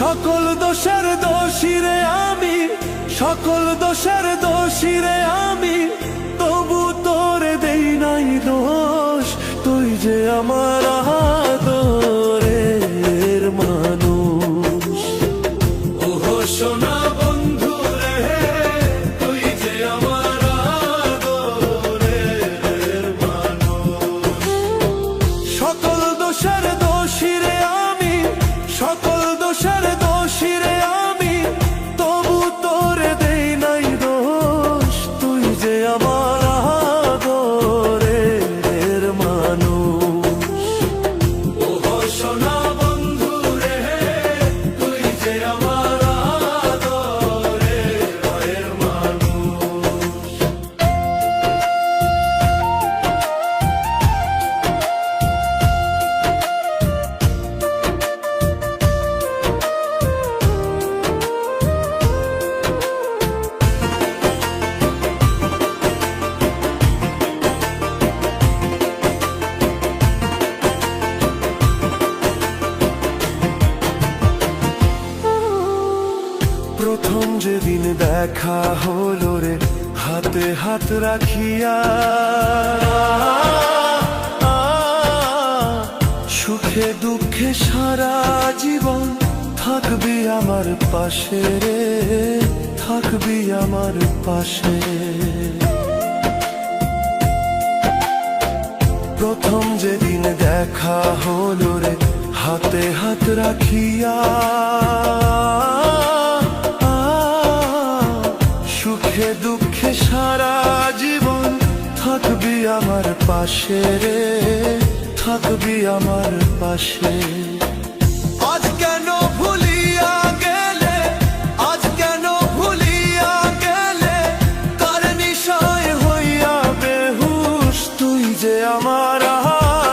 সকল দোষের দোষী রে আমি, সকল দোষের দোষী রে আমি, তবু তোরে দেই নাই দোষ। তুই যে আমার আদরের মানুষ। ওহো সোনা বন্ধু রে, তুই যে আমার আদরের মানুষ। সকল দোষের দোষী রে আমি, সকল দোষের দোষী রে আমি, তবু তোরে দেই নাই দোষ। তুই যে আমার আদরের মানুষ। ওহো সোনা বন্ধু রে, তুই যে আমার আদরের মানুষ। প্রথম যেদিন দেখা হলো রে, হাতে হাত রাখিয়া, সুখে দুঃখে সারা জীবন থাকবি আমার পাশে রে, থাকবি আমার পাশে। প্রথম যেদিন দেখা হলো রে, হাতে হাত রাখিয়া, সুখে দুঃখে সারা জীবন থাকবি আমার পাশে রে, থাকবি আমার পাশে। আজ কেন ভুলিয়া গেলে, আজ কেন ভুলিয়া গেলে, কার নিশায় হইয়া বেহুশ। তুই যে আমার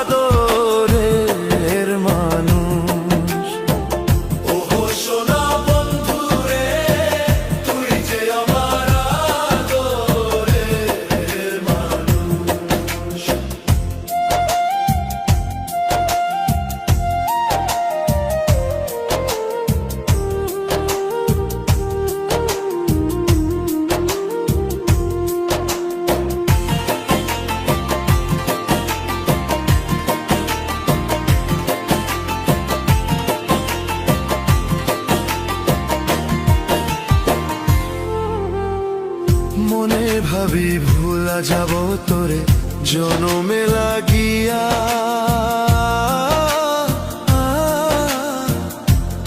আদরের মানুষ। ওহো সোনা বন্ধু রে, তুই যে আমার আদরের মানুষ। মনে ভাবি ভুলা যাব তোরে জনমে লাগিয়া,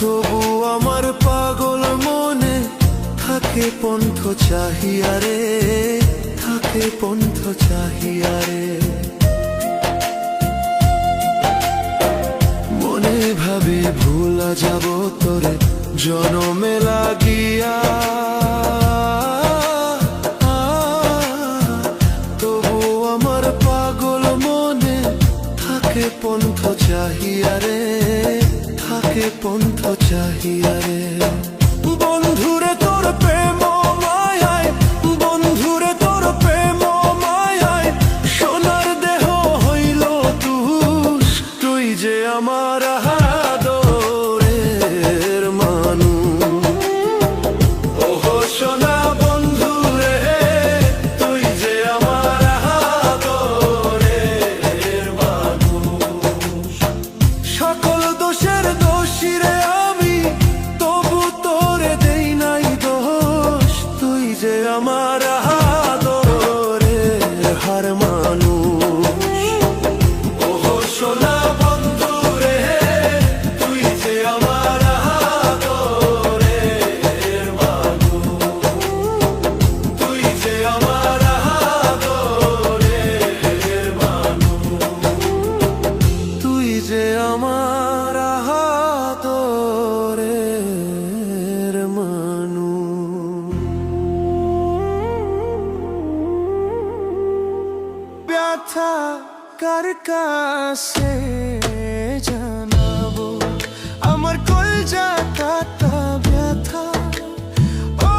তবু আমার পাগল মনে থাকে পন্থ চাহিয়া রে, থাকে পন্থ চাহিয়া রে। মনে ভাবি ভুলা যাব তোরে জনমে লাগিয়া, থাকে পন্থ চাহিয়া রে, থাকে পন্থ চাহিয়া রে। বন্ধুরে তোর প্রেম মায়ায়, বন্ধুরে তোর প্রেম মায়ায়, সোনার দেহ হইল তুষ। তুই যে আমার আদরের মানুষ। ওহো সোনা বন্ধু রে, তুই যে আমার আদরের মানুষ। সকল দোষের দোষী রে আমি, তবু তোরে দেই নাই দোষ। তুই যে আমার আদরের হার মানুষ। ওহো সোনা বন্ধু রে, তুই যে আমার আদরের মানুষ। তুই যে আমার আদরের মানুষ। তুই যে আমার আদরের মানুষ। ব্যথা কার কাছে জানাবো, আমার কলজা কাটা ব্যথা। ও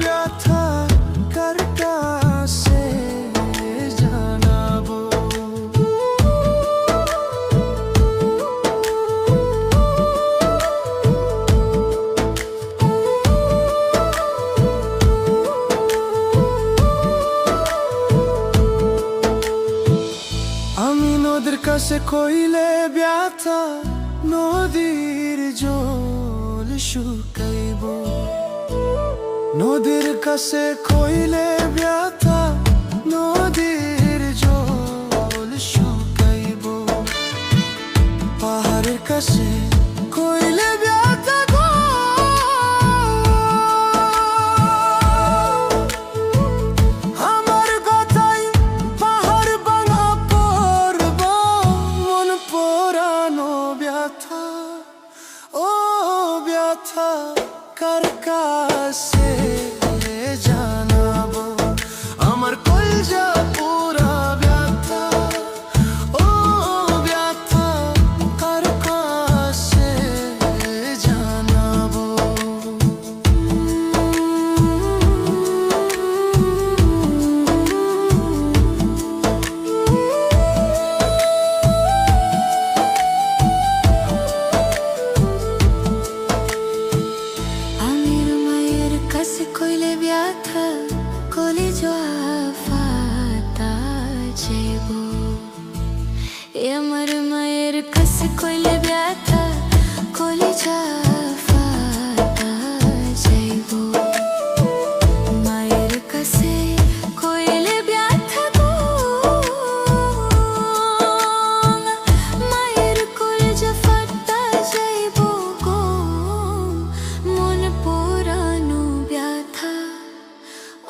ব্যথা কার কাছে জানাবো। নদীর কাছে কইলে ব্যথা নদীর জল শুকাইব নদীর কাছে কইলে ব্যথা নদীর জল শুকাইব পাহাড়ের কাছে কইলে ব্যথা গো আমার কথাই পাহাড় ভাঙা পড়ব মন পোড়ানো ব্যথা ও ব্যথা কার কাছে জানাবো আমার কলজা পুরা ব্যথা ও ব্যথা কার কাছে জানাবো আমির মায়ের কাছে কইলে ব্যথা কলিজা ফাটা যাইব আমার মায়ের কাছে কইলে ব্যথা কলিজা ফাটা যাইব মায়ের কাছে কইলে ব্যথা গো মায়ের কলিজা ফাটা যাইব গো মন পোড়ানো ব্যথা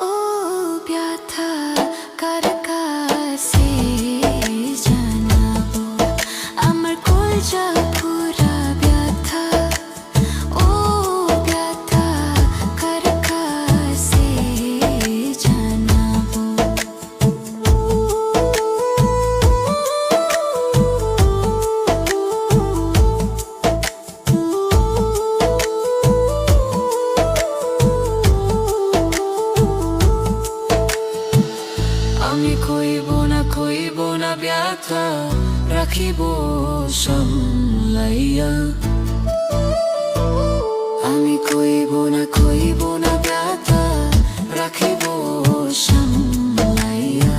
ও ব্যথা কার কাছে জানাবো আমার কলজা পুরা ব্যথা ও ব্যথা কার কাছে জানাবো আমি কইব না ব্যথা রাখিব সামলাইয়া আমি কইব না ব্যথা রাখিব সামলাইয়া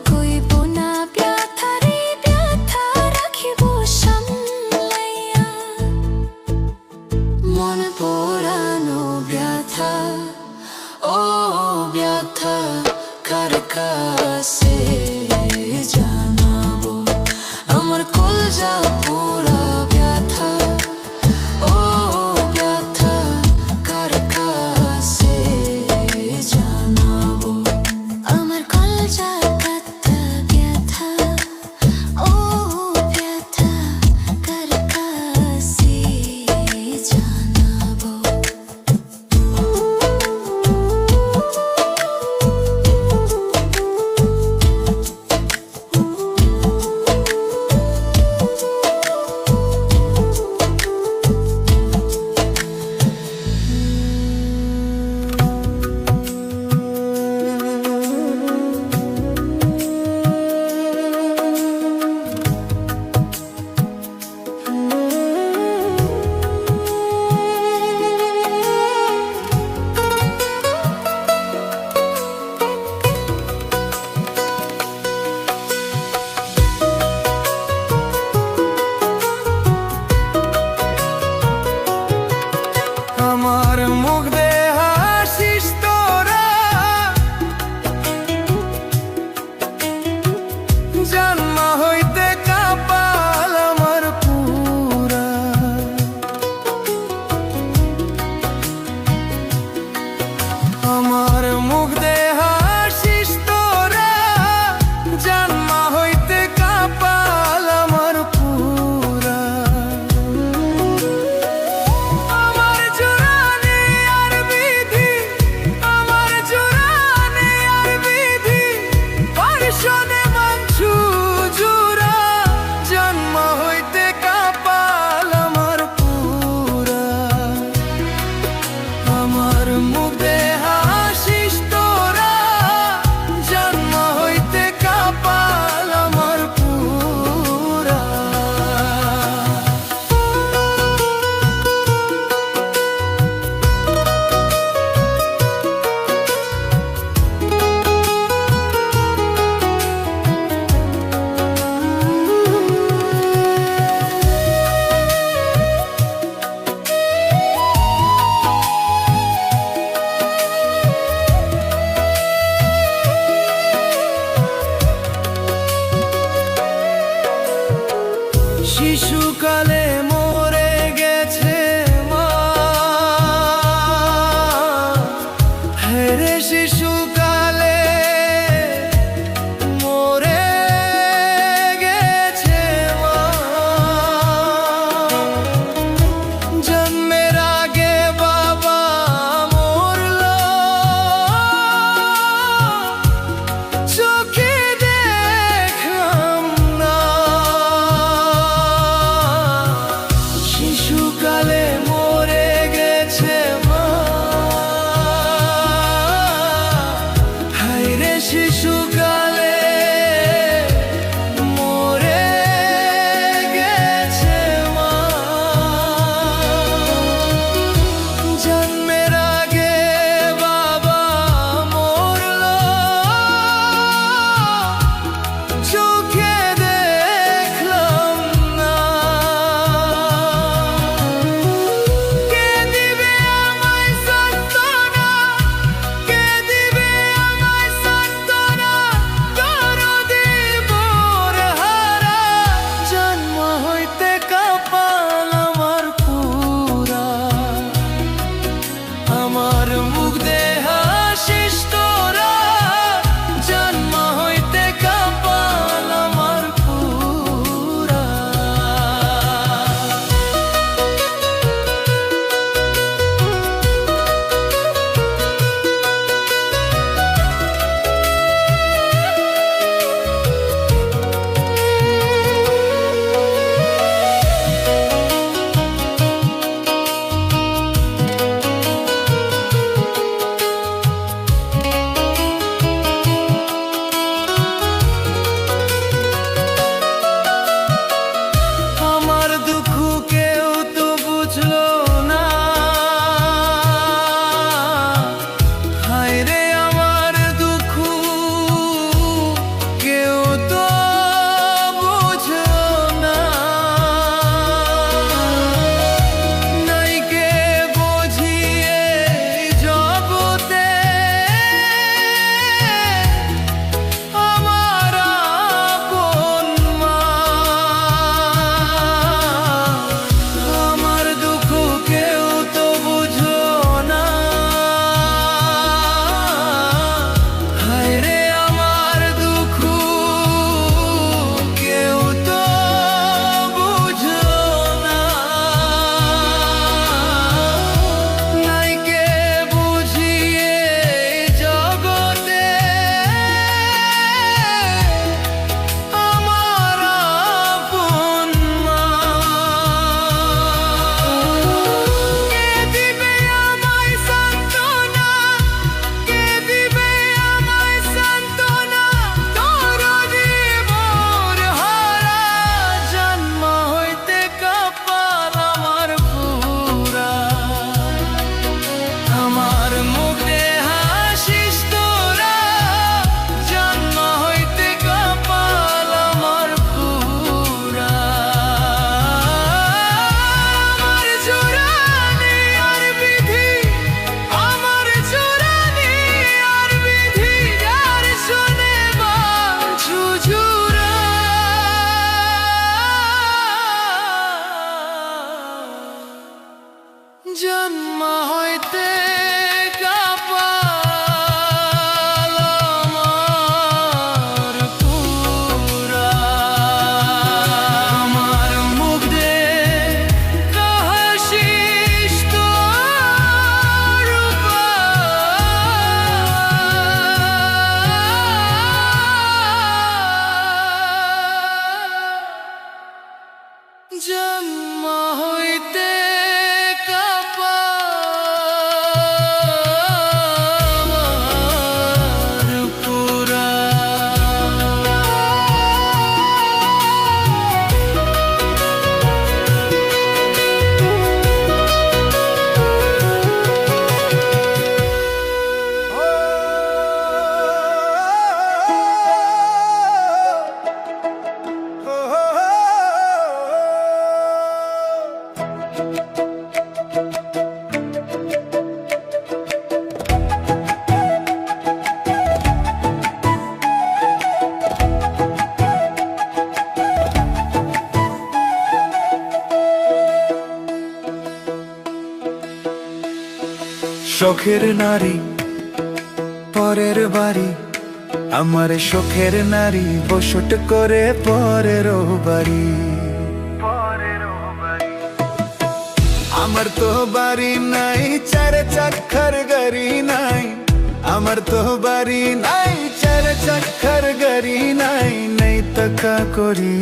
কইব না ব্যথা রে ব্যথা রাখিব সামলাইয়া মন পোড়ানো ব্যথা ও ব্যথা কার কাছে জানাবো আমার কলজা পুরা ব্যথা ও শিশুকালে মরে গেছে মা, হেরে শিশুকালে মরে গেছে মা। জন্মের আগে বাবা মরলো, চোখে দেখলাম না। শখের নারী পরের বাড়ি, আমার শখের নারী বসত করে পরের বাড়ি। আমার তো বাড়ি নাই, চার চাকার গাড়ি নাই, আমার তো বাড়ি নাই, চার চাকার গাড়ি নাই, নেই টাকা করি।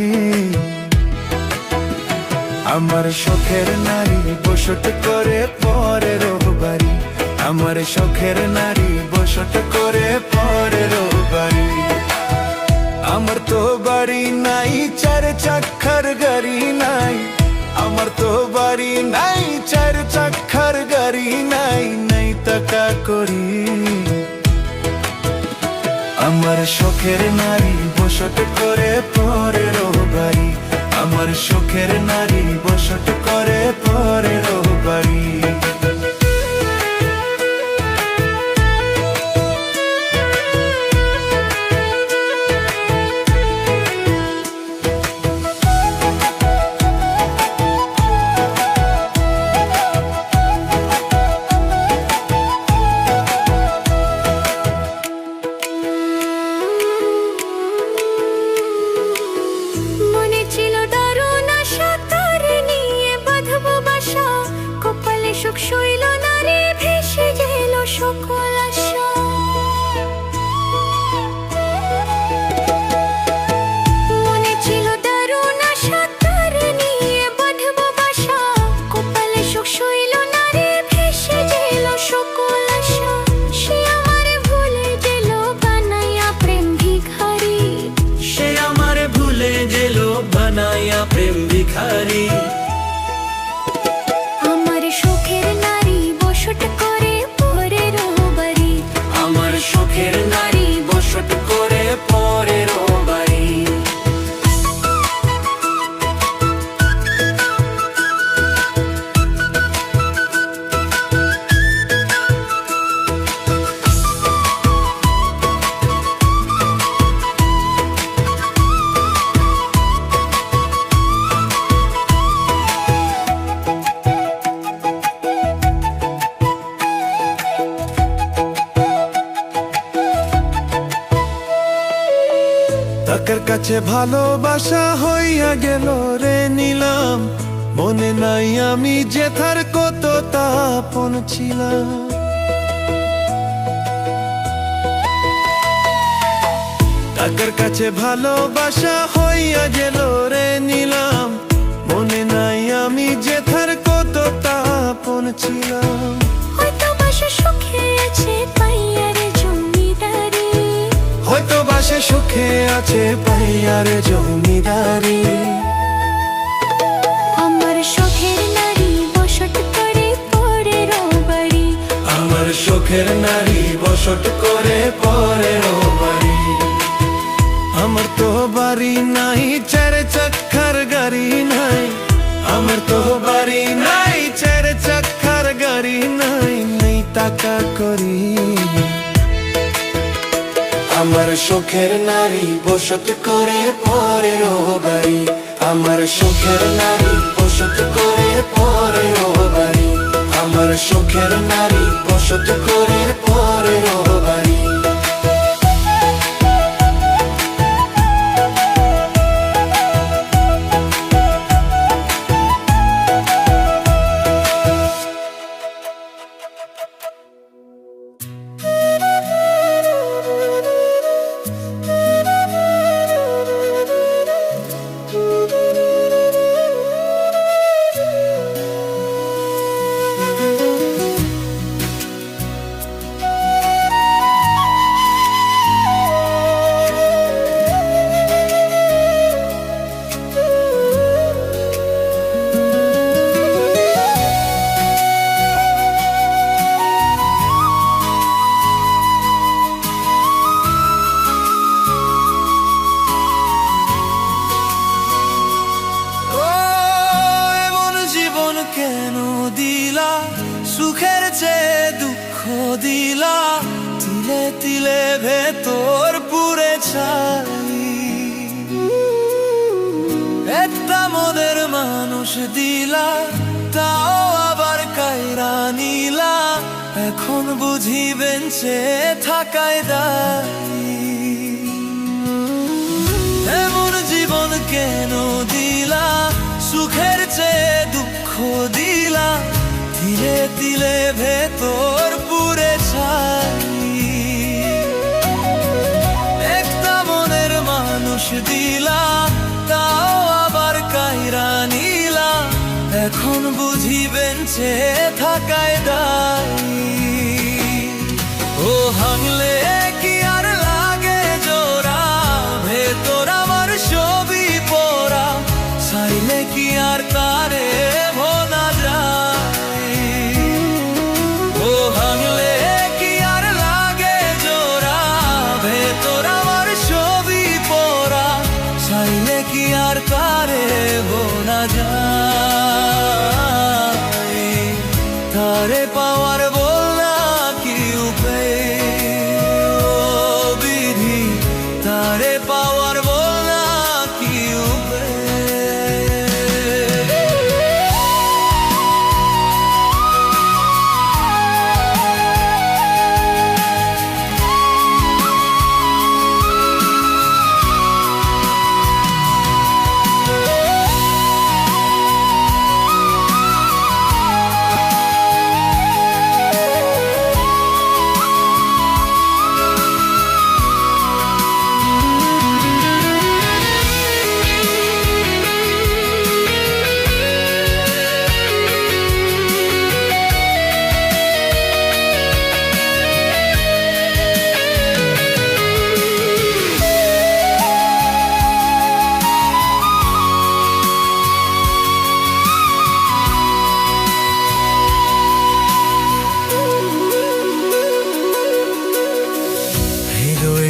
আমার শখের নারী বসত করে পরের বাড়ি, আমার শখের নারী বসত করে পরের বাড়ি। আমার তো বাড়ি নাই, চার চাকার গাড়ি নাই, আমার তো বাড়ি নাই, চার চাকার গাড়ি নাই, নেই টাকা করি। আমার শখের নারী বসত করে পরের বাড়ি, আমার শখের নারী বসত করে পরের বাড়ি। মনে ছিল দারুণ আশা, তারে নিয়ে বাঁধবো বাসা, কপালে সুখ শৈল না রে, ভেসে গেল সকল আশা। মনে ছিল দারুণ আশা, তারে নিয়ে বাঁধবো বাসা, কপালে সুখ শৈল না রে, ভেসে গেল সকল আশা। সে আমারে ভুলে গেল বানাইয়া প্রেম ভিখারি, সে আমারে ভুলে গেল বানাইয়া প্রেম ভিখারি। আমার শখের নারী বসত করে পরের বাড়ি, আমার শখের নারী বসত করে পরের বাড়ি। টাকার কাছে ভালোবাসা হইয়া গেল রে নিলাম, মনে নাই আমি যেথার কত তাপন ছিলাম। টাকার কাছে ভালোবাসা হইয়া গেল রে নিলাম, মনে নাই আমি যেথার কত তাপন ছিলাম। হয়তো বাসা সুখে আছে পাইয়ারে জমিদারি, হয়তো বাসে সুখে আছে পাইয়ার জমিদারি। আমার শখের নারী বসত করে পরের বাড়ি, আমার শখের নারী বসত করে পরের বাড়ি। আমার তো বাড়ি নাই, চার চাকার গাড়ি নাই, আমার তো বাড়ি নাই, চার চাকার গাড়ি নাই, নেই টাকা করি। আমার শখের নারী বসত করে পরের বাড়ি, আমার শখের নারী বসত করে পরের বাড়ি, আমার শখের নারী বসত করে পরের বাড়ি। কেন দিলা সুখের চেয়ে দুঃখ দিলা, তিলে তিলে ভেতর পুরে ছাই। একটা মদের মানুষ দিলা, তাও আবার কায়রা নিলা, এখন বুঝি বেঞ্চে থাকায় দায়ী। এমন জীবন কেন দিলা, সুখের চেয়ে দুঃখ দিলা, তিলে তিলে ভেতর পুরে ছাই। একটা মনের মানুষ দিলা, তাও আবার কাইরা নিলা, এখন বুঝি বেঞ্চে থাকায় দায়ী। ও ভাঙলে কি আর লাগে জোড়া, ভেতর আমার ছবি পড়া, চাইলে কি আর তারে ভোলা যায়। ও ভাঙলে কি আর লাগে জোড়া, ভেতর আমার ছবি পড়া, চাইলে কি আর তারে ভোলা যায়। তারে পাওয়ার বলা কি উপায়, ও বিধি তারে পাওয়ার বলা কি উপায়।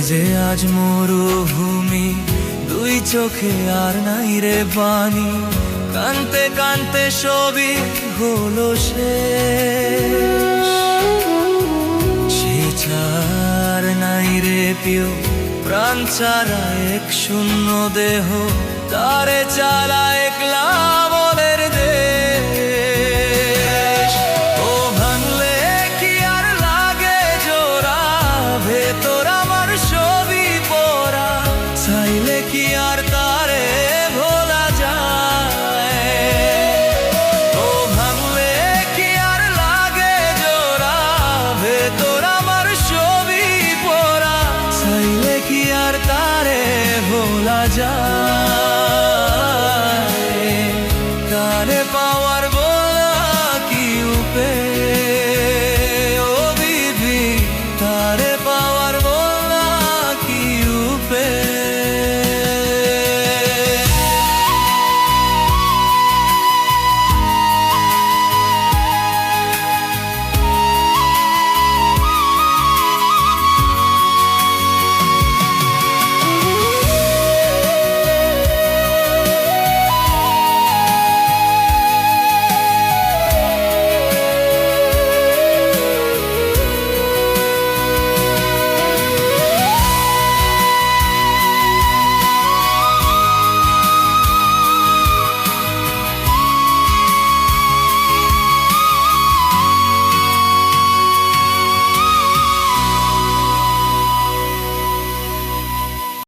যে আজ মরুভূমি, দুই চোখে আর নাই রে পানি, কানতে কানতে সবই হলো শেষ। সে চার নাই রে প্রিয় প্রাণ ছাড়া এক শূন্য দেহ, তারে চালা একলা বলের দেশ। ও ভাঙলে কি আর লাগে জোড়া, ভেতর আমার ছবি পড়া, চাইলে কি আর তারে ভোলা যায়। ও ভাঙলে কি আর লাগে জোড়া, ভেতর আমার ছবি পড়া, চাইলে কি আর তারে ভোলা যায়।